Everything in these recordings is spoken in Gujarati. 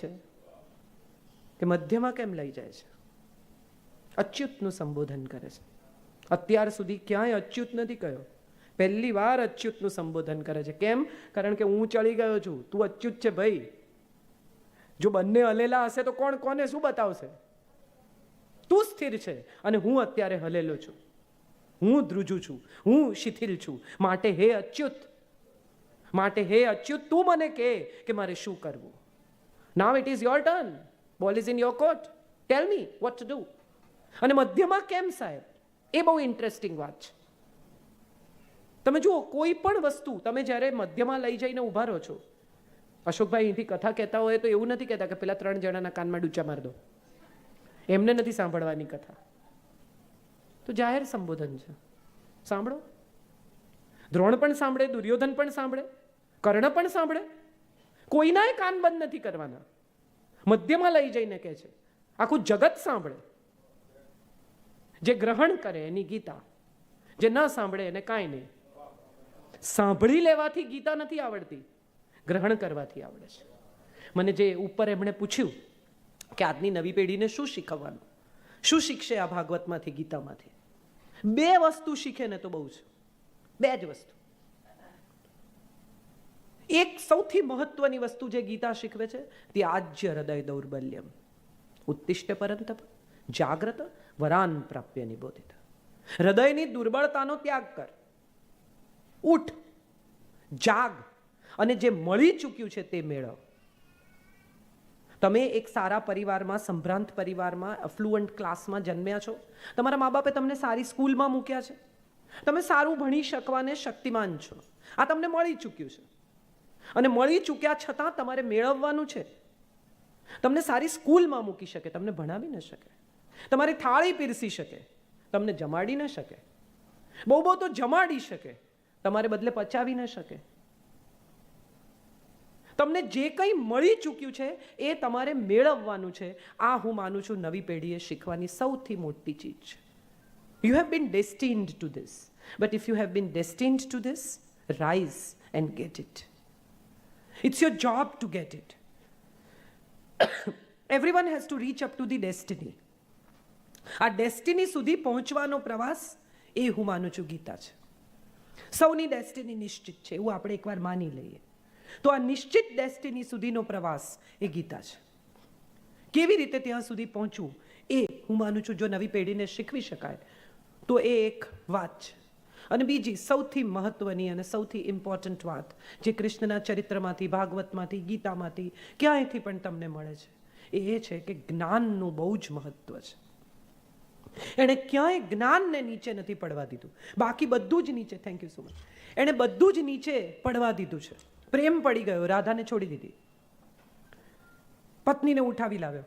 છે કે મધ્યમાં કેમ લઈ જાય છે? અચ્યુતનું સંબોધન કરે છે. અત્યાર સુધી ક્યાંય અચ્યુત નથી કહ્યો, પહેલી વાર અચ્યુતનું સંબોધન કરે છે. કેમ? કારણ કે હું ચડી ગયો છું, તું અચ્યુત છે ભાઈ. જો બંને હલેલા હશે તો કોણ કોને શું બતાવશે? તું સ્થિર છે અને હું અત્યારે હલેલો છું, હું ધ્રુજું છું, હું શિથિલ છું. માટે હે અચ્યુત, તું મને કે મારે શું કરવું. Now it is your turn, ball is in your court, tell me what to do. અને મધ્યમાં કેમ સાહેબ? એ બહુ ઇન્ટરેસ્ટિંગ વાત છે. તમે જુઓ, કોઈ પણ વસ્તુ તમે જ્યારે મધ્યમાં લઈ જઈને ઉભા રહો છો, અશોકભાઈ અહીંથી કથા કહેતા હોય તો એવું નથી કહેતા કે પેલા 3 જણાના કાનમાં ડૂચા માર દો, એમને નથી સાંભળવાની કથા. તો જાહેર સંબોધન છે, સાંભળો. દ્રોણ પણ સાંભળે, દુર્યોધન પણ સાંભળે, કર્ણ પણ સાંભળે. કોઈનાય કાન બંધ નથી કરવાના. મધ્યમાં લઈ જઈને કહે છે, આખું જગત સાંભળે. જે ગ્રહણ કરે એની ગીતા, જે ન સાંભળે એને કાંઈ નહીં. સાંભળી લેવાથી ગીતા નથી આવડતી, ગ્રહણ કરવાથી આવડે છે. મને જે ઉપર એમણે પૂછ્યું કે આજની નવી પેઢીને શું શીખવવાનું, શું શીખશે આ ભાગવતમાંથી, ગીતામાંથી? 2 વસ્તુ શીખે ને તો બહુ છે. 2 જ વસ્તુ. એક સૌથી મહત્વની વસ્તુ જે ગીતા શીખવે છે, ત્યાજ્ય હૃદય દૌર્બલ્યમ ઉત્તિષ્ઠ પરંતપ જાગ્રત વરાન પ્રાપ્ય નિબોધિત. હૃદયની દુર્બળતાનો ત્યાગ કર, ઉઠ, જાગ અને જે મળી ચૂક્યું છે તે મેળવ. તમે એક સારા પરિવારમાં, સંભ્રાંત પરિવારમાં, અફ્લુઅન્ટ ક્લાસમાં જન્મ્યા છો. તમારા મા બાપે તમને સારી સ્કૂલમાં મૂક્યા છે. તમે સારું ભણી શકવાને શક્તિમાન છો. આ તમને મળી ચૂક્યું છે. અને મળી ચૂક્યા છતાં તમારે મેળવવાનું છે. તમને સારી સ્કૂલમાં મૂકી શકે, તમને ભણાવી ન શકે. તમારી થાળી પીરસી શકે, તમને જમાડી ન શકે. બહુ તો જમાડી શકે, તમારે બદલે પચાવી ન શકે. તમને જે કંઈ મળી ચૂક્યું છે એ તમારે મેળવવાનું છે. આ હું માનું છું નવી પેઢીએ શીખવાની સૌથી મોટી ચીજ છે. You have been destined to this, but if you have been destined to this, rise and get it. It's your job to get it. Everyone has to reach up to the destiny. આ ડેસ્ટિની સુધી પહોંચવાનો પ્રવાસ એ હું માનું છું ગીતા છે. સૌની ડેસ્ટિની નિશ્ચિત છે એવું આપણે એકવાર માની લઈએ તો આ નિશ્ચિત ડેસ્ટિની સુધીનો પ્રવાસ એ ગીતા છે. કેવી રીતે ત્યાં સુધી પહોંચવું એ હું માનું છું જો નવી પેઢીને શીખવી શકાય તો એ એક વાત છે. અને બીજી સૌથી મહત્વની અને સૌથી ઇમ્પોર્ટન્ટ વાત જે કૃષ્ણના ચરિત્રમાંથી, ભાગવતમાંથી, ગીતામાંથી, ક્યાંયથી પણ તમને મળે છે એ છે કે જ્ઞાનનું બહુ જ મહત્વ છે. એણે ક્યાંય જ્ઞાનને નીચે નથી પડવા દીધું. બાકી બધું જ નીચે, થેન્ક યુ સો મચ, એણે બધું જ નીચે પડવા દીધું છે. પ્રેમ પડી ગયો, રાધાને છોડી દીધી, પત્નીને ઉઠાવી લાવ્યો.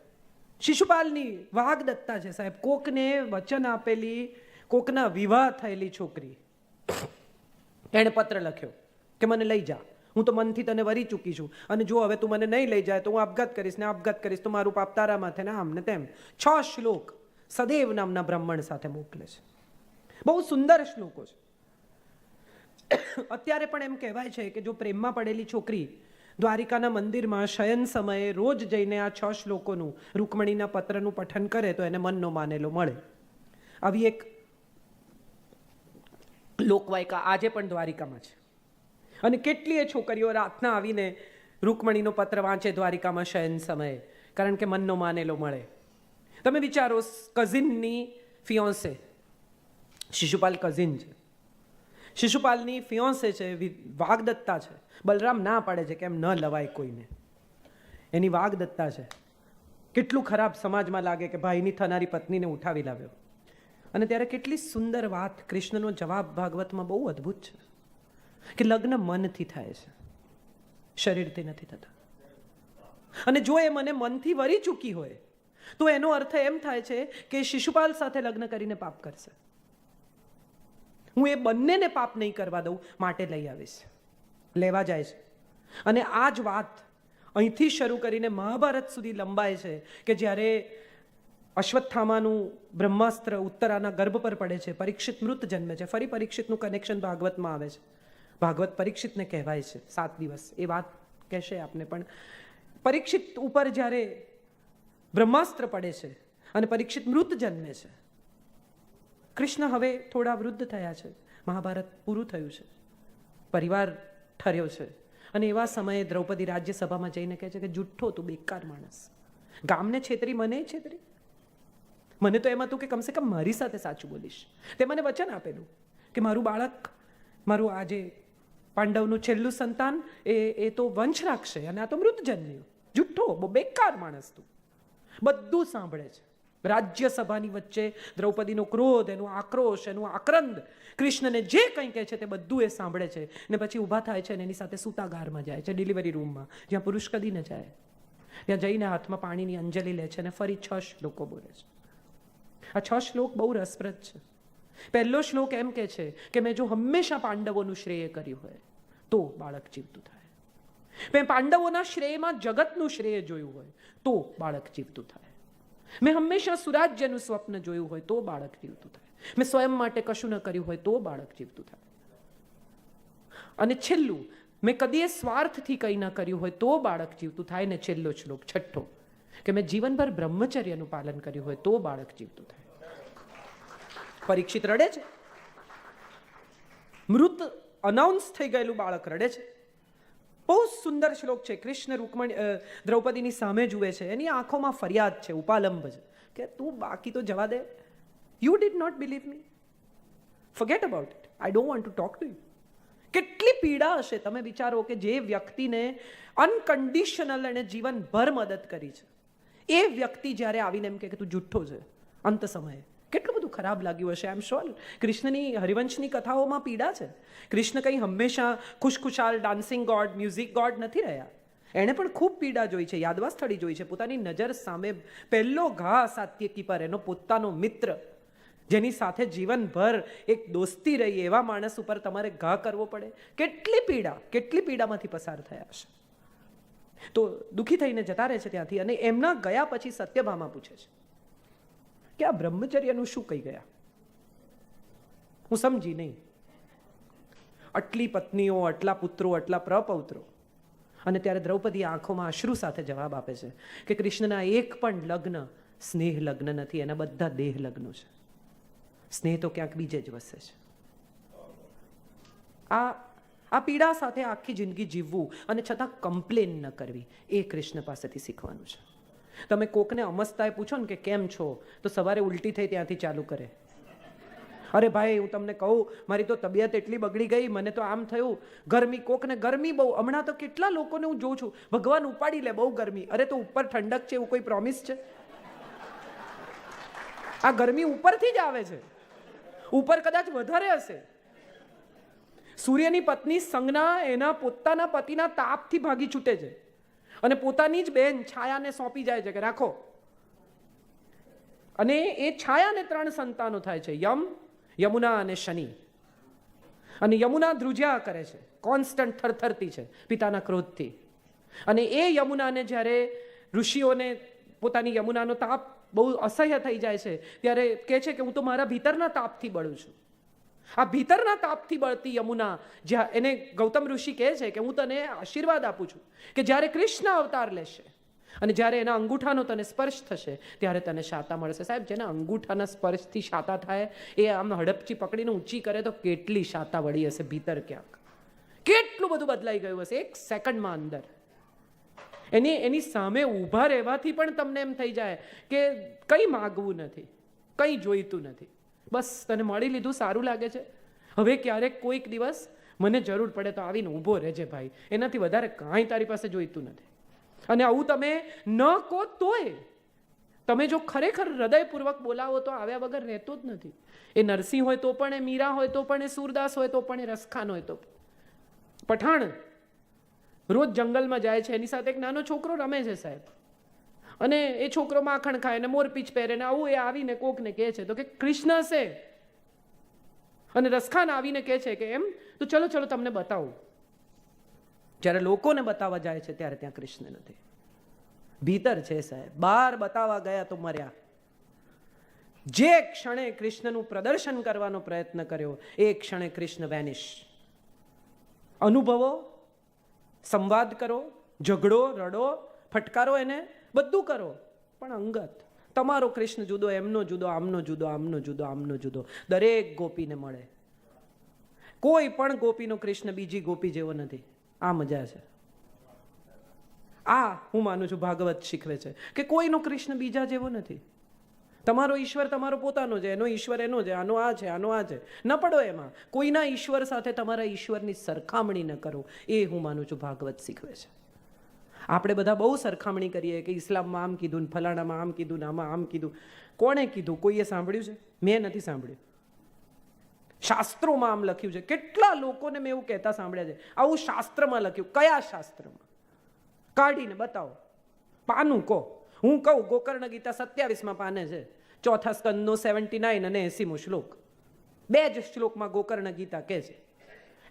શિશુપાલની વાગદત્તા છે સાહેબ, કોકને વચન આપેલી, કોકના વિવાહ થયેલી છોકરી, એણે પત્ર લખ્યો કે મને લઈ જા, હું તો મનથી તને વરી ચૂકી છું અને જો હવે તું મને નહીં લઈ જાય તો હું આપઘાત કરીશ ને આપઘાત કરીશ તો મારું પાપ તારા માથે ને આમ ને તેમ. 6 શ્લોક સદેવ નામના બ્રાહ્મણ સાથે મોકલે છે. બહુ સુંદર શ્લોકો છે. અત્યારે પણ એમ કહેવાય છે કે જો પ્રેમમાં પડેલી છોકરી દ્વારિકાના મંદિરમાં શયન સમયે રોજ જઈને આ 6 શ્લોકોનું, રૂકમણીના પત્રનું પઠન કરે તો એને મનનો માનેલો મળે. આવી એક લોકવાયકા આજે પણ દ્વારિકામાં છે. અને કેટલીય છોકરીઓ રાતના આવીને રૂકમણીનો પત્ર વાંચે દ્વારિકામાં શયન સમયે, કારણ કે મનનો માનેલો મળે. તમે વિચારો, કઝિનની ફિયોન્સે, શિશુપાલ કઝિન છે, શિશુપાલની ફિયોન્સે છે, વાગદત્તા છે. બલરામ ના પાડે છે કે એમ ન લવાય કોઈને, એની વાગદત્તા છે. કેટલું ખરાબ સમાજમાં લાગે કે ભાઈની થનારી પત્નીને ઉઠાવી લાવ્યો. અને ત્યારે કેટલી સુંદર વાત, કૃષ્ણનો જવાબ ભાગવતમાં બહુ અદ્ભુત છે કે લગ્ન મનથી થાય છે, શરીરથી નથી થતા. અને જો એ મને મનથી વરી ચૂકી હોય તો એનો અર્થ એમ થાય છે કે શિશુપાલ સાથે લગ્ન કરીને પાપ કરશે. હું એ બંનેને પાપ નહીં કરવા દઉં, માટે લઈ આવીશ. લેવા જાય છે. અને આ જ વાત અહીંથી શરૂ કરીને મહાભારત સુધી લંબાય છે કે જ્યારે અશ્વત્થામાનું બ્રહ્માસ્ત્ર ઉત્તરાના ગર્ભ પર પડે છે, પરીક્ષિત મૃત જન્મે છે. ફરી પરીક્ષિતનું કનેક્શન ભાગવતમાં આવે છે. ભાગવત પરીક્ષિતને કહેવાય છે 7 દિવસ, એ વાત કહેશે આપને. પણ પરીક્ષિત ઉપર જ્યારે બ્રહ્માસ્ત્ર પડે છે અને પરીક્ષિત મૃત જન્મે છે, કૃષ્ણ હવે થોડા વૃદ્ધ થયા છે, મહાભારત પૂરું થયું છે, પરિવાર ઠર્યો છે, અને એવા સમયે દ્રૌપદી રાજ્યસભામાં જઈને કહે છે કે જુઠ્ઠો તું, બેકાર માણસ, ગામને છેતરી, મને છેતરી. મને તો એમ હતું કે કમસે કમ મારી સાથે સાચું બોલીશ. તે મને વચન આપેલું કે મારું બાળક, મારું આજે પાંડવનું છેલ્લું સંતાન એ તો વંશ રાખશે, અને આ તો મૃત જન્મ્યું. જુઠ્ઠો, બહુ બેકાર માણસ તું. બધું સાંભળે છે. રાજ્યસભાની વચ્ચે દ્રૌપદીનો ક્રોધ, એનો આક્રોશ, એનું આક્રંદ, કૃષ્ણને જે કંઈ કહે છે તે બધું એ સાંભળે છે. ને પછી ઊભા થાય છે અને એની સાથે સૂતાગારમાં જાય છે, ડિલિવરી રૂમમાં, જ્યાં પુરુષ કદી ન જાય. ત્યાં જઈને હાથમાં પાણીની અંજલિ લે છે અને ફરી 6 શ્લોકો બોલે છે. આ 6 શ્લોક બહુ રસપ્રદ છે. પહેલો શ્લોક એમ કહે છે કે મેં જો હંમેશા પાંડવોનું શ્રેય કર્યું હોય તો બાળક જીવતું થાય. મેં પાંડવોના શ્રેયમાં જગતનું શ્રેય જોયું હોય તો બાળક જીવતું થાય. મેં હંમેશા સુરાજ્યનું સ્વપ્ન જોયું હોય તો બાળક જીવતું થાય. મેં સ્વયં માટે કશું ન કર્યું હોય તો બાળક જીવતું થાય. અને છેલ્લું, મેં કદીએ સ્વાર્થથી કંઈ ન કર્યું હોય તો બાળક જીવતું થાય. ને છેલ્લો શ્લોક, છઠ્ઠો, કે મેં જીવનભર બ્રહ્મચર્યનું પાલન કર્યું હોય તો બાળક જીવતું થાય. પરીક્ષિત રડે છે. મૃત અનાઉન્સ થઈ ગયેલું બાળક રડે છે. બહુ સુંદર શ્લોક છે. કૃષ્ણ દ્રૌપદીની સામે જુએ છે, એની આંખોમાં ફરિયાદ છે, ઉપાલંબ છે કે તું બાકી તો જવા દે. You did not believe me, forget about it, I don't want to talk to you. કેટલી પીડા હશે. તમે વિચારો કે જે વ્યક્તિને અનકન્ડિશનલ અને જીવનભર મદદ કરી છે, એ વ્યક્તિ જ્યારે આવીને એમ કે તું જુઠ્ઠો છે અંત સમયે, કેટલું બધું ખરાબ લાગ્યું હશે. આઈ એમ શ્યોર. કૃષ્ણની હરિવંશની કથાઓમાં પીડા છે. કૃષ્ણ કંઈ હંમેશા ખુશખુશાલ ડાન્સિંગ ગોડ, મ્યુઝિક ગોડ નથી રહ્યા. એણે પણ ખૂબ પીડા જોઈ છે, યાદવાસ્થળી જોઈ છે. પોતાની નજર સામે પહેલો ઘા સાત્યકી પર, એનો પોતાનો મિત્ર, જેની સાથે જીવનભર એક દોસ્તી રહી, એવા માણસ ઉપર તમારે ઘા કરવો પડે. કેટલી પીડામાંથી પસાર થયા હશે. તો દુઃખી થઈને જતા રહે છે ત્યાંથી. અને એમના ગયા પછી સત્યભામા પૂછે છે કે આ બ્રહ્મચર્યનું શું કહી ગયા? હું સમજી નહીં. આટલી પત્નીઓ, આટલા પુત્રો, આટલા પ્રપૌત્રો, અને ત્યારે દ્રૌપદી આંખોમાં અશ્રુ સાથે જવાબ આપે છે કે કૃષ્ણના એક પણ લગ્ન સ્નેહ લગ્ન નથી, એના બધા દેહ લગ્નો છે. સ્નેહ તો ક્યાંક બીજે જ વસે છે. આ પીડા સાથે આખી જિંદગી જીવવું અને છતાં કમ્પ્લેન ન કરવી, એ કૃષ્ણ પાસેથી શીખવાનું છે. તમે કોકને અમસ્તાએ પૂછો ને કે કેમ છો, તો સવારે ઉલટી થઈ ત્યાંથી ચાલુ કરે. અરે ભાઈ, હું તમને કહું, મારી તો તબિયત એટલી બગડી ગઈ, મને તો આમ થયું, ગરમી, કોકને ગરમી બહુ. હમણાં તો કેટલા લોકોને હું જોઉં છું, ભગવાન ઉપાડી લે, બહુ ગરમી. અરે તો ઉપર ઠંડક છે એવું કોઈ પ્રોમિસ છે? આ ગરમી ઉપરથી જ આવે છે. ઉપર કદાચ વધારે હશે. સૂર્યની પત્ની સંજ્ઞા એના પોતાના પતિના તાપથી ભાગી છૂટે છે અને પોતાની જ બેન છાયાને સોંપી જાય છે કે રાખો. અને એ છાયાને 3 સંતાનો થાય છે, યમ, યમુના અને શનિ. અને યમુના ધ્રુજ્યા કરે છે, કોન્સ્ટન્ટ થરથરતી છે પિતાના ક્રોધથી. અને એ યમુનાને જ્યારે ઋષિઓને પોતાની યમુનાનો તાપ બહુ અસહ્ય થઈ જાય છે, ત્યારે કહે છે કે હું તો મારા ભીતરના તાપથી બળું છું. આ ભીતરના તાપથી બળતી યમુના, જ્યાં એને ગૌતમ ઋષિ કહે છે કે હું તને આશીર્વાદ આપું છું કે જ્યારે કૃષ્ણ અવતાર લેશે અને જ્યારે એના અંગૂઠાનો તને સ્પર્શ થશે ત્યારે તને શાતા મળશે. સાહેબ, જેના અંગૂઠાના સ્પર્શથી શાતા થાય, એ આમ હડપચી પકડીને ઊંચી કરે તો કેટલી શાતા વળી હશે ભીતર ક્યાંક. કેટલું બધું બદલાઈ ગયું હશે એક સેકન્ડમાં અંદર. એની સામે ઊભા રહેવાથી પણ તમને એમ થઈ જાય કે કંઈ માગવું નથી, કંઈ જોઈતું નથી, બસ તને મળી લીધું, સારું લાગે છે. હવે ક્યારેક કોઈક દિવસ મને જરૂર પડે તો આવીને ઊભો રહેજે ભાઈ, એનાથી વધારે કાંઈ તારી પાસે જોઈતું નથી. અને આવું તમે ન કહો તોય, તમે જો ખરેખર હૃદયપૂર્વક બોલાવો તો આવ્યા વગર રહેતો જ નથી. એ નરસિંહ હોય તો પણ, એ મીરા હોય તો પણ, એ સૂરદાસ હોય તો પણ, એ રસખાન હોય તો. પઠાણ રોજ જંગલમાં જાય છે, એની સાથે એક નાનો છોકરો રમે છે સાહેબ, અને એ છોકરો માખણ ખાય ને મોરપીંછ પહેરે ને આવું. એ આવીને કોકને કહે છે તો કે કૃષ્ણ છે, અને રસખાન આવીને કહે છે કે એમ, તો ચલો ચલો તમને બતાવું. જ્યારે લોકોને બતાવવા જાય છે ત્યારે ત્યાં કૃષ્ણ નથી, ભીતર છે સાહેબ. બહાર બતાવવા ગયા તો મર્યા. જે ક્ષણે કૃષ્ણનું પ્રદર્શન કરવાનો પ્રયત્ન કર્યો, એ ક્ષણે કૃષ્ણ વેનિશ. અનુભવો, સંવાદ કરો, ઝઘડો, રડો, ફટકારો એને, બધું કરો, પણ અંગત. તમારો કૃષ્ણ જુદો, એમનો જુદો, આમનો જુદો, આમનો જુદો, આમનો જુદો. દરેક ગોપીને મળે. કોઈ પણ ગોપીનો કૃષ્ણ બીજી ગોપી જેવો નથી. આ મજા છે. આ હું માનું છું ભાગવત શીખવે છે કે કોઈનો કૃષ્ણ બીજા જેવો નથી. તમારો ઈશ્વર તમારો પોતાનો છે, એનો ઈશ્વર એનો છે, આનો આ છે, આનો આ છે. ન પડો એમાં. કોઈના ઈશ્વર સાથે તમારા ઈશ્વરની સરખામણી ન કરો. એ હું માનું છું ભાગવત શીખવે છે. આપણે બધા બહુ સરખામણી કરીએ કે ઇસ્લામમાં આમ કીધું ને ફલાણામાં આમ કીધું ને આમાં આમ કીધું. કોણે કીધું? કોઈએ સાંભળ્યું છે? મેં નથી સાંભળ્યું. શાસ્ત્રોમાં આમ લખ્યું છે. કેટલા લોકોને મેં એવું કહેતા સાંભળ્યા છે, આવું શાસ્ત્રમાં લખ્યું. કયા શાસ્ત્રમાં? કાઢીને બતાવો, પાનું કહો. હું કહું ગોકર્ણ ગીતા 27માં પાને છે, ચોથા સ્કંદનો 79 અને 80મો શ્લોક. 2 જ શ્લોકમાં ગોકર્ણ ગીતા કહે છે.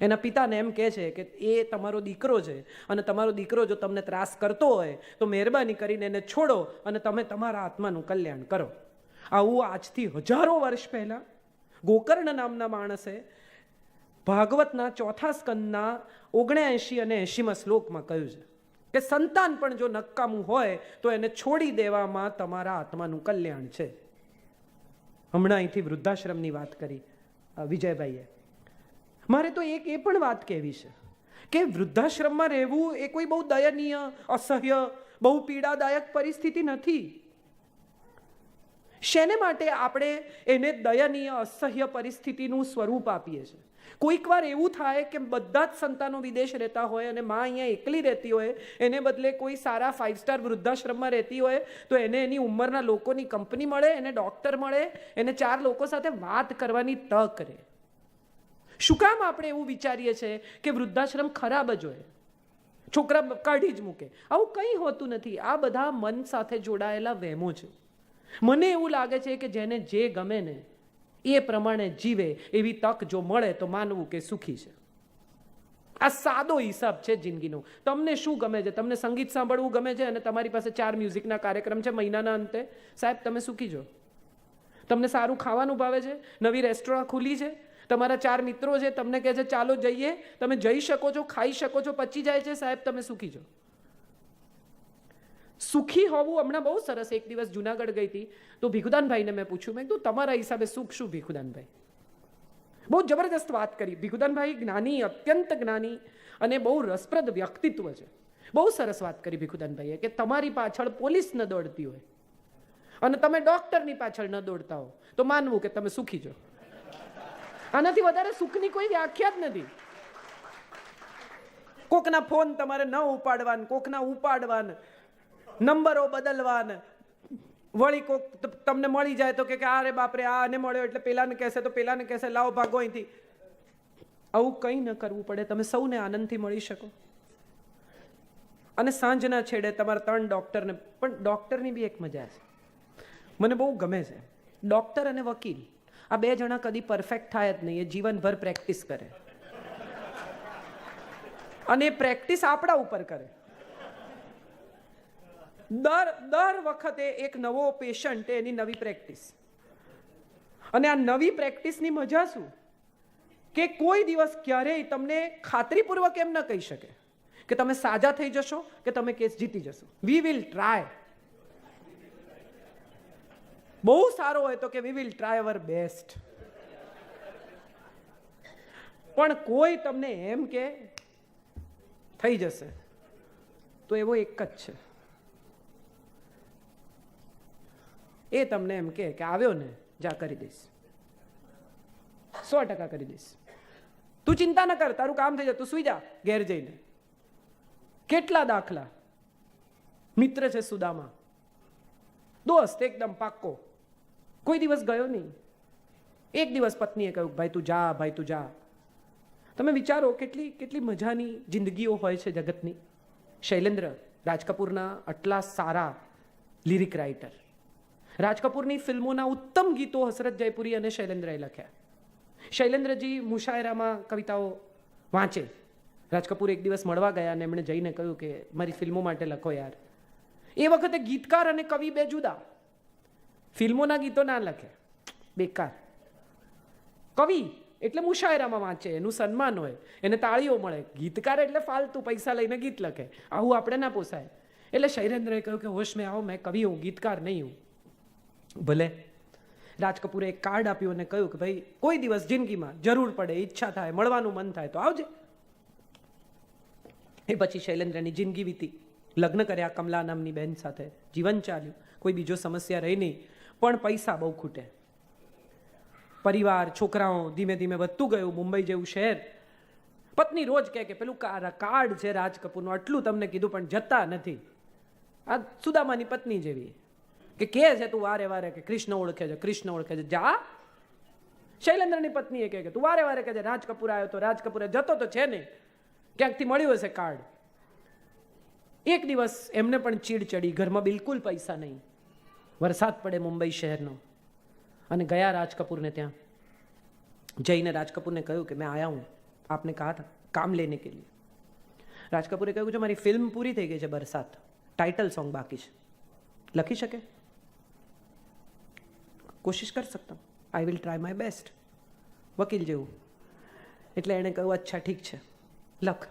એના પિતાને એમ કહે છે કે એ તમારો દીકરો છે અને તમારો દીકરો જો તમને ત્રાસ કરતો હોય તો મહેરબાની કરીને એને છોડો અને તમે તમારા આત્માનું કલ્યાણ કરો. આવું આજથી હજારો વર્ષ પહેલા ગોકર્ણ નામના માણસે ભાગવતના ચોથા સ્કંદના 79 અને 80મા શ્લોકમાં કહ્યું છે કે સંતાન પણ જો નકામું હોય તો એને છોડી દેવામાં તમારા આત્માનું કલ્યાણ છે. હમણાં અહીંથી વૃદ્ધાશ્રમની વાત કરી વિજયભાઈએ. મારે તો એક એ પણ વાત કહેવી છે કે વૃદ્ધાશ્રમમાં રહેવું એ કોઈ બહુ દયનીય, અસહ્ય, બહુ પીડાદાયક પરિસ્થિતિ નથી. શેને માટે આપણે એને દયનીય, અસહ્ય પરિસ્થિતિનું સ્વરૂપ આપીએ છીએ? કોઈક વાર એવું થાય કે બધા જ સંતાનો વિદેશ રહેતા હોય અને માં અહીંયા એકલી રહેતી હોય, એને બદલે કોઈ સારા 5 સ્ટાર વૃદ્ધાશ્રમમાં રહેતી હોય તો એને એની ઉંમરના લોકોની કંપની મળે, એને ડૉક્ટર મળે, એને 4 લોકો સાથે વાત કરવાની તક રહે. શું કામ આપણે એવું વિચારીએ છીએ કે વૃદ્ધાશ્રમ ખરાબ જ હોય, છોકરા કાઢી જ મૂકે? આવું કંઈ હોતું નથી. આ બધા મન સાથે જોડાયેલા વહેમો છે. મને એવું લાગે છે કે જેને જે ગમે ને એ પ્રમાણે જીવે એવી તક જો મળે તો માનવું કે સુખી છે. આ સાદો હિસાબ છે જિંદગીનો. તમને શું ગમે છે? તમને સંગીત સાંભળવું ગમે છે અને તમારી પાસે 4 મ્યુઝિકના કાર્યક્રમ છે મહિનાના અંતે, સાહેબ તમે સુખી છો. તમને સારું ખાવાનું ભાવે છે, નવી રેસ્ટોરન્ટ ખુલી છે, તમારા 4 મિત્રો છે, તમને કહે છે ચાલો જઈએ, તમે જઈ શકો છો, ખાઈ શકો છો, પચી જાય છે, સાહેબ તમે સુખી છો. સુખી હોવું હમણાં બહુ સરસ. એક દિવસ જુનાગઢ ગઈ હતી તો ભીખુદાનભાઈને મેં પૂછ્યું, મેં કીધું તમારા હિસાબે સુખ શું ભીખુદાનભાઈ? બહુ જબરદસ્ત વાત કરી. ભીખુદાનભાઈ જ્ઞાની, અત્યંત જ્ઞાની અને બહુ રસપ્રદ વ્યક્તિત્વ છે. બહુ સરસ વાત કરી ભીખુદાનભાઈએ કે તમારી પાછળ પોલીસ ન દોડતી હોય અને તમે ડોક્ટરની પાછળ ન દોડતા હો તો માનવું કે તમે સુખી છો. આનાથી વધારે સુખની કોઈ વ્યાખ્યા જ નથી. કોકના ફોન તમારે ન ઉપાડવાના, કોકના ઉપાડવાના, નંબરો બદલવાના, વળી કોક તમને મળી જાય તો કે અરે બાપરે આને મળ્યો એટલે પેલાને કહેશે તો પેલાને કહેશે લાવો ભાગો અહીંથી. આવું કંઈ ન કરવું પડે. તમે સૌને આનંદથી મળી શકો. અને સાંજના છેડે તમારા 3 ડૉક્ટરને, પણ ડૉક્ટરની બી એક મજા છે, મને બહુ ગમે છે. ડૉક્ટર અને વકીલ આ 2 જણા કદી પરફેક્ટ થાય જ નહીં. એ જીવનભર પ્રેક્ટિસ કરે અને એ પ્રેક્ટિસ આપણા ઉપર કરે. દર વખતે એક નવો પેશન્ટ, એની નવી પ્રેક્ટિસ. અને આ નવી પ્રેક્ટિસની મજા શું કે કોઈ દિવસ ક્યારેય તમને ખાતરીપૂર્વક એમ ન કહી શકે કે તમે સાજા થઈ જશો કે તમે કેસ જીતી જશો. We will try. બહુ સારો હોય તો કે we will try our best. પણ કોઈ તમને એમ કે થઈ જશે તો એવો એક જ છે, એ તમને એમ કે આવ્યો ને જા કરી દઈશ, 100% કરી દઈશ, તું ચિંતા ન કર, તારું કામ થઈ જાય, તું સુઈ જા ઘેર જઈને. કેટલા દાખલા. મિત્ર છે સુદામા, દોસ્ત એકદમ પાક્કો, કોઈ દિવસ ગયો નહીં. એક દિવસ પત્નીએ કહ્યું ભાઈ તું જા, ભાઈ તું જા. તમે વિચારો કેટલી કેટલી મજાની જિંદગીઓ હોય છે જગતની. શૈલેન્દ્ર, રાજ કપૂરના આટલા સારા લિરિક રાઇટર, રાજ કપૂરની ફિલ્મોના ઉત્તમ ગીતો હસરત જયપુરી અને શૈલેન્દ્રએ લખ્યા. શૈલેન્દ્રજી મુશાયરામાં કવિતાઓ વાંચે. રાજ કપૂર એક દિવસ મળવા ગયા અને એમણે જઈને કહ્યું કે મારી ફિલ્મો માટે લખો યાર. એ વખતે ગીતકાર અને કવિ 2 જુદા. ફિલ્મોના ગીતો ના લખે, બેકાર. કવિ એટલે મુશાયરામાં વાંચે, એનું સન્માન હોય, એને તાળીઓ મળે. ગીતકાર એટલે ફાલતુ પૈસા લઈને ગીત લખે. આવું આપણે ના પોસાય. એટલે શૈલેન્દ્રએ કહ્યું કે હોશ મેં આવો, મેં કવિ હું, ગીતકાર નહીં હું. ભલે. રાજ કપૂરે એક કાર્ડ આપ્યું અને કહ્યું કે ભાઈ કોઈ દિવસ જિંદગીમાં જરૂર પડે, ઈચ્છા થાય, મળવાનું મન થાય તો આવજે. એ પછી શૈલેન્દ્રની જિંદગી વીતી. લગ્ન કર્યા કમલા નામની બહેન સાથે, જીવન ચાલ્યું, કોઈ બીજો સમસ્યા રહી નહીં. પણ પૈસા બહુ ખૂટે. પરિવાર, છોકરાઓ ધીમે ધીમે વધતું ગયું. મુંબઈ જેવું શહેર. પત્ની રોજ કહે કે પેલું કાર્ડ છે રાજ કપૂરનું, આટલું તમને કીધું પણ જતા નથી. આ સુદામાની પત્ની જેવી કે છે તું વારે વારે કે કૃષ્ણ ઓળખે છે, કૃષ્ણ ઓળખે છે, જા. શૈલેન્દ્રની પત્નીએ કહે કે તું વારે વારે કહે છે રાજ કપૂર આવ્યો તો, રાજ કપૂરે જતો તો છે નહીં, ક્યાંકથી મળ્યું હશે કાર્ડ. એક દિવસ એમને પણ ચીડ ચડી, ઘરમાં બિલકુલ પૈસા નહીં. વરસાદ પડે મુંબઈ શહેરનો અને ગયા રાજ કપૂરને ત્યાં. જઈને રાજ કપૂરને કહ્યું કે મેં આયા હું, આપને કહા થા કામ લેને કે લીએ. રાજ કપૂરે કહ્યું કે મારી ફિલ્મ પૂરી થઈ ગઈ છે, બરસાત, ટાઇટલ સોંગ બાકી છે, લખી શકે? કોશિશ કર શકતા, I will try my best. વકીલ જેવું. એટલે એણે કહ્યું અચ્છા ઠીક છે, લખ.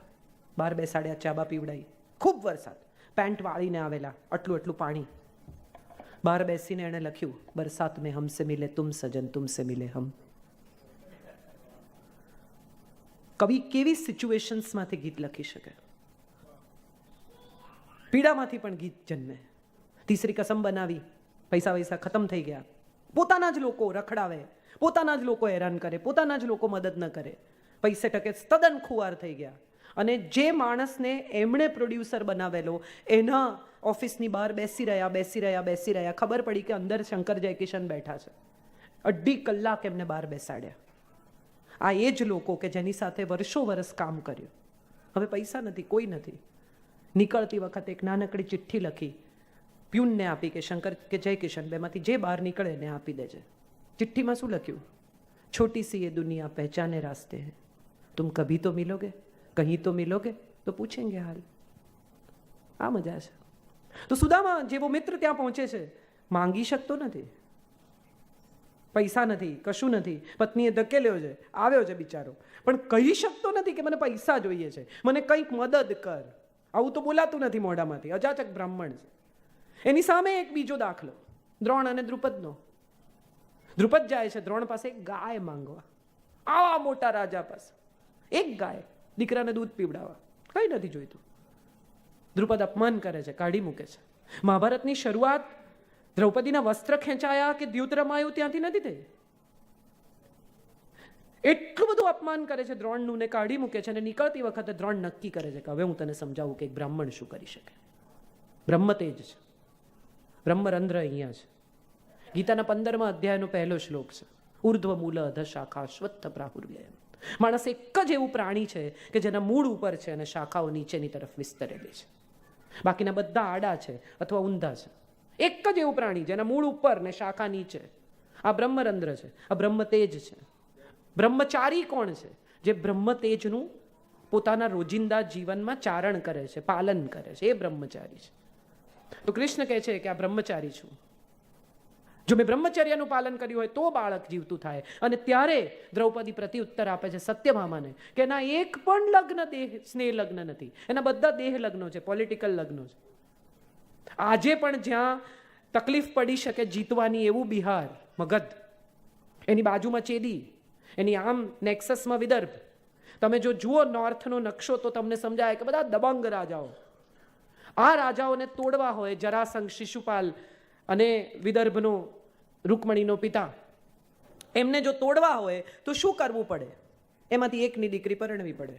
બહાર બેસાડ્યા, ચાબા પીવડાવી. ખૂબ વરસાદ, પેન્ટ વાળીને આવેલા, આટલું આટલું પાણી. બહાર બેસીને એણે લખ્યું, બરસાત મેં હમસે મિલે તુમ સજન, તુમસે મિલે હમ. કવિ કેવી સિચ્યુએશન્સમાંથી ગીત લખી શકે? પીડામાંથી પણ ગીત જન્મે. તીસરી કસમ બનાવી, પૈસા વૈસા ખતમ થઈ ગયા, પોતાના જ લોકો રખડાવે, પોતાના જ લોકો હેરાન કરે, પોતાના જ લોકો મદદ ન કરે, પૈસે ટકે તદ્દન ખુવાર થઈ ગયા. અને જે માણસને એમણે પ્રોડ્યુસર બનાવેલો, એના ઓફિસની બહાર બેસી રહ્યા, ખબર પડી કે અંદર શંકર જયકિશન બેઠા છે. 2.5 કલાક એમને બહાર બેસાડ્યા. આ એ જ લોકો કે જેની સાથે વર્ષો વર્ષ કામ કર્યું. હવે પૈસા નથી, કોઈ નથી. નીકળતી વખતે એક નાનકડી ચિઠ્ઠી લખી, પ્યુનને આપી કે શંકર કે જયકિશન બેમાંથી જે બહાર નીકળે એને આપી દેજે. ચિઠ્ઠીમાં શું લખ્યું? છોટી સી એ દુનિયા પહેચાને રાસ્તે હૈ, તુમ કભી તો મિલોગે, કहीं તો મિલોગે તો પૂછેંગે હાલ. આ મજા છે. તો સુદામા જેવો મિત્ર ત્યાં પહોંચે છે, માંગી શકતો નથી, પૈસા નથી, કશું નથી. પત્નીએ ધકેલ્યો છે, આવ્યો છે બિચારો, પણ કહી શકતો નથી કે મને પૈસા જોઈએ છે, મને કંઈક મદદ કર. આવું તો બોલાતું નથી મોઢામાંથી. અજાચક બ્રાહ્મણ છે. એની સામે એક બીજો દાખલો, દ્રોણ અને દ્રુપદનો. દ્રુપદ જાય છે દ્રોણ પાસે એક ગાય માંગવા, આવા મોટા રાજા પાસે એક ગાય, દીકરાને દૂધ પીવડાવવા, કંઈ નથી જોઈતું. દ્રુપદ અપમાન કરે છે, કાઢી મૂકે છે. મહાભારતની શરૂઆત દ્રૌપદીના વસ્ત્ર ખેંચાયા કે દ્યુત રમાયું ત્યાંથી નથી થઈ. એટલું બધું અપમાન કરે છે દ્રોણનું ને કાઢી મૂકે છે. અને નીકળતી વખતે દ્રોણ નક્કી કરે છે કે હવે હું તને સમજાવું કે એક બ્રાહ્મણ શું કરી શકે. બ્રહ્મ તેજ છે, બ્રહ્મરંધ્ર અહીંયા છે. ગીતાના 15મા અધ્યાયનો પહેલો શ્લોક છે, ઉર્ધ્વ મૂલ અધ શાખા અશ્વત્થ પ્રાહુર્વ્યય. માણસ એક જ એવું પ્રાણી છે કે જેના મૂળ ઉપર છે અને શાખાઓ નીચેની તરફ વિસ્તરેલી છે. બાકીના બધા આડા છે અથવા ઊંધા છે. એક જ એવું પ્રાણી જેના મૂળ ઉપર ને શાખા નીચે. આ બ્રહ્મરંધ્ર છે, આ બ્રહ્મ તેજ છે. બ્રહ્મચારી કોણ છે? જે બ્રહ્મ તેજનું પોતાના રોજિંદા જીવનમાં ચારણ કરે છે, પાલન કરે છે, એ બ્રહ્મચારી છે. તો કૃષ્ણ કહે છે કે આ બ્રહ્મચારી છું. જો મેં બ્રહ્મચર્યનું પાલન કર્યું હોય તો બાળક જીવતું થાય. અને ત્યારે દ્રૌપદી પ્રતિ ઉત્તર આપે છે સત્યભામાને કે એના એક પણ લગ્ન સ્નેહ લગ્ન નથી, એના બધા દેહ લગ્નો છે, પોલિટિકલ લગ્નો છે. આજે પણ જ્યાં તકલીફ પડી શકે જીતવાની એવું બિહાર, મગધ, એની બાજુમાં ચેદી, એની આમ નેક્સસમાં વિદર્ભ. તમે જો જુઓ નોર્થનો નકશો તો તમને સમજાય કે બધા દબંગ રાજાઓ. આ રાજાઓને તોડવા હોય, જરાસંઘ, શિશુપાલ અને વિદર્ભનો રૂકમણીનો પિતા, એમને જો તોડવા હોય તો શું કરવું પડે? એમાંથી એકની દીકરી પરણવી પડે.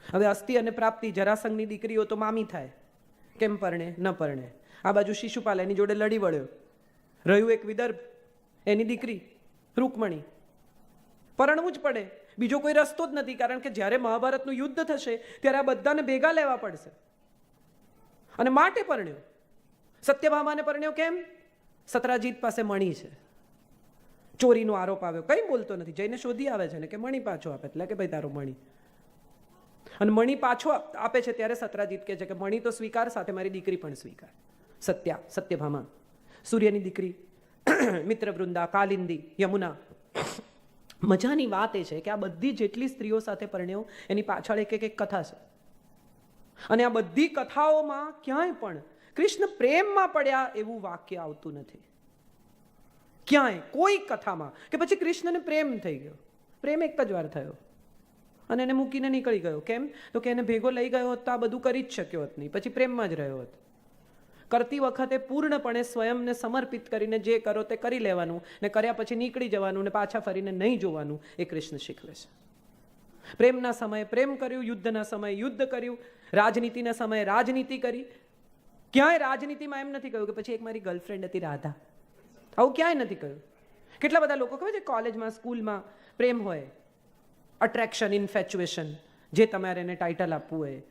હવે અસ્થિ અને પ્રાપ્તિ, જરાસંઘની દીકરીઓ તો મામી થાય, કેમ પરણે? ન પરણે. આ બાજુ શિશુપાલ એની જોડે લડી વળ્યો. રહ્યું એક વિદર્ભ, એની દીકરી રૂકમણી. પરણવું જ પડે, બીજો કોઈ રસ્તો જ નથી. કારણ કે જ્યારે મહાભારતનું યુદ્ધ થશે ત્યારે આ બધાને ભેગા લેવા પડશે. અને માટે પરણ્યો. સત્યભામાને પરણ્યો કેમ? સત્રાજીત પાસે મણી છે, ચોરીનો આરોપ આવ્યો, કંઈ બોલતો નથી, જઈને શોધી આવે છે ને કે મણી પાછો આપે. એટલે કે ભાઈ તારો મણી. અને મણી પાછો આપે છે ત્યારે સત્રાજીત કહે છે કે મણી તો સ્વીકાર, સાથે મારી દીકરી પણ સ્વીકાર. સત્યભામા, સૂર્યની દીકરી, મિત્રવૃંદા, કાલિંદી, યમુના. મજાની વાત એ છે કે આ બધી જેટલી સ્ત્રીઓ સાથે પરણ્યો એની પાછળ એક એક કથા છે. અને આ બધી કથાઓમાં ક્યાંય પણ કૃષ્ણ પ્રેમમાં પડ્યા એવું વાક્ય આવતું નથી. ક્યાંય કોઈ કથામાં કે પછી કૃષ્ણને પ્રેમ થઈ ગયો. પ્રેમ એક જ વાર થયો અને એને મૂકીને નીકળી ગયો. કેમ? તો કે એને ભેગો લઈ ગયો હોત તો આ બધું કરી જ શક્યો હોત નહીં, પછી પ્રેમમાં જ રહ્યો હોત. કરતી વખતે પૂર્ણપણે સ્વયંને સમર્પિત કરીને જે કરો તે કરી લેવાનું ને કર્યા પછી નીકળી જવાનું ને પાછા ફરીને નહીં જોવાનું, એ કૃષ્ણ શીખવે છે. પ્રેમના સમયે પ્રેમ કર્યું, યુદ્ધના સમયે યુદ્ધ કર્યું, રાજનીતિના સમયે રાજનીતિ કરી. ક્યાંય રાજનીતિમાં એમ નથી કહ્યું કે પછી એક મારી ગર્લફ્રેન્ડ હતી રાધા, આવું ક્યાંય નથી કહ્યું. કેટલા બધા લોકો ખબર છે કોલેજમાં સ્કૂલમાં પ્રેમ હોય, અટ્રેક્શન, ઇન્ફેચ્યુએશન, જે તમારે એને ટાઇટલ આપવું હોય,